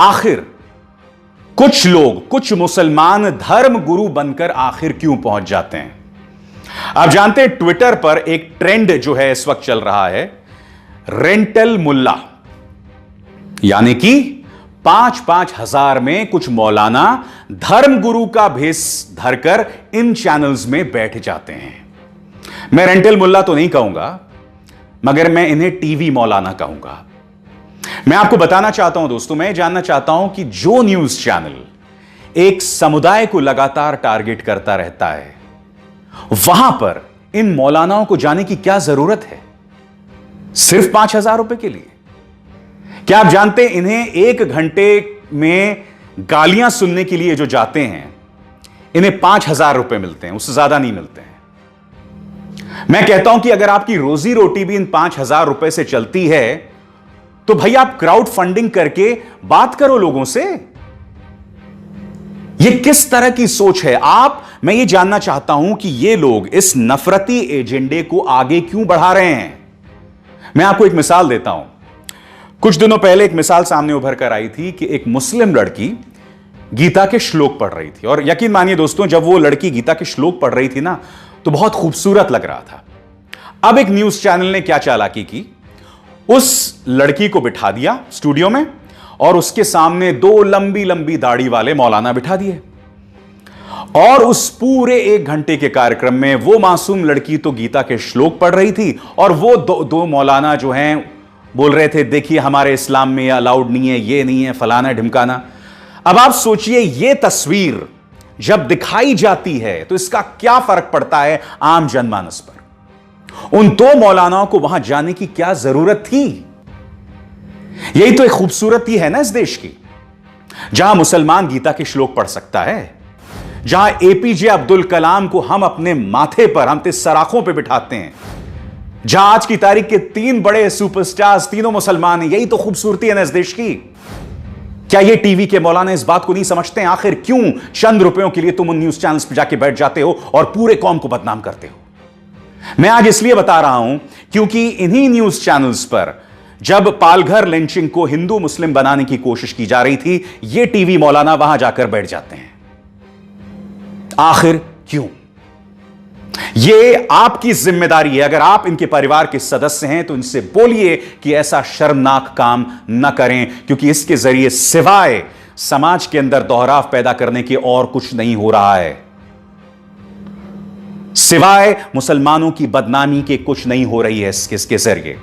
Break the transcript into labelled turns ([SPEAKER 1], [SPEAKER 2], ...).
[SPEAKER 1] आखिर कुछ लोग, कुछ मुसलमान धर्म गुरु बनकर आखिर क्यों पहुंच जाते हैं? आप जानते हैं ट्विटर पर एक ट्रेंड जो है इस वक्त चल रहा है, रेंटल मुल्ला, यानी कि 5-5 हजार में कुछ मौलाना धर्म गुरु का भेष धरकर इन चैनल्स में बैठ जाते हैं। मैं रेंटल मुल्ला तो नहीं कहूंगा, मगर मैं इन्हें टीवी मौलाना कहूंगा। मैं आपको बताना चाहता हूं दोस्तों, मैं जानना चाहता हूं कि जो न्यूज चैनल एक समुदाय को लगातार टारगेट करता रहता है, वहां पर इन मौलानाओं को जाने की क्या जरूरत है सिर्फ 5,000 रुपए के लिए? क्या आप जानते हैं इन्हें 1 घंटे में गालियां सुनने के लिए जो जाते हैं, इन्हें 5,000 रुपए मिलते हैं, उससे ज्यादा नहीं मिलते हैं। मैं कहता हूं कि अगर आपकी रोजी रोटी भी इन 5,000 रुपए से चलती है, तो भाई आप क्राउड फंडिंग करके बात करो लोगों से। यह किस तरह की सोच है मैं ये जानना चाहता हूं कि ये लोग इस नफरती एजेंडे को आगे क्यों बढ़ा रहे हैं। मैं आपको एक मिसाल देता हूं। कुछ दिनों पहले एक मिसाल सामने उभर कर आई थी कि एक मुस्लिम लड़की गीता के श्लोक पढ़ रही थी, और यकीन मानिए दोस्तों, जब वो लड़की गीता के श्लोक पढ़ रही थी ना, तो बहुत खूबसूरत लग रहा था। अब एक न्यूज चैनल ने क्या चालाकी की, उस लड़की को बिठा दिया स्टूडियो में और उसके सामने 2 लंबी लंबी दाढ़ी वाले मौलाना बिठा दिए, और उस पूरे 1 घंटे के कार्यक्रम में वो मासूम लड़की तो गीता के श्लोक पढ़ रही थी, और वो दो मौलाना जो हैं बोल रहे थे, देखिए हमारे इस्लाम में ये अलाउड नहीं है, ये नहीं है, फलाना ढिमकाना। अब आप सोचिए, ये तस्वीर जब दिखाई जाती है तो इसका क्या फर्क पड़ता है आम जनमानस पर? उन 2 मौलानाओं को वहां जाने की क्या जरूरत थी? यही तो एक खूबसूरती है ना इस देश की, जहां मुसलमान गीता के श्लोक पढ़ सकता है, जहां एपीजे अब्दुल कलाम को हम अपने माथे पर, हम सराखों पे बिठाते हैं, जहां आज की तारीख के 3 बड़े सुपरस्टार्स तीनों मुसलमान हैं। यही तो खूबसूरती है ना इस देश की। क्या ये टीवी के मौलाना इस बात को नहीं समझते हैं? आखिर क्यों चंद रुपयों के लिए तुम उन न्यूज चैनल्स पर जाके बैठ जाते हो और पूरे कौम को बदनाम करते हो? मैं आज इसलिए बता रहा हूं क्योंकि इन्हीं न्यूज चैनल्स पर जब पालघर लिंचिंग को हिंदू मुस्लिम बनाने की कोशिश की जा रही थी, ये टीवी मौलाना वहां जाकर बैठ जाते हैं। आखिर क्यों? ये आपकी जिम्मेदारी है। अगर आप इनके परिवार के सदस्य हैं तो इनसे बोलिए कि ऐसा शर्मनाक काम न करें, क्योंकि इसके जरिए सिवाय समाज के अंदर दोहराव पैदा करने के और कुछ नहीं हो रहा है। सिवाय मुसलमानों की बदनामी के कुछ नहीं हो रही है इसके जरिए।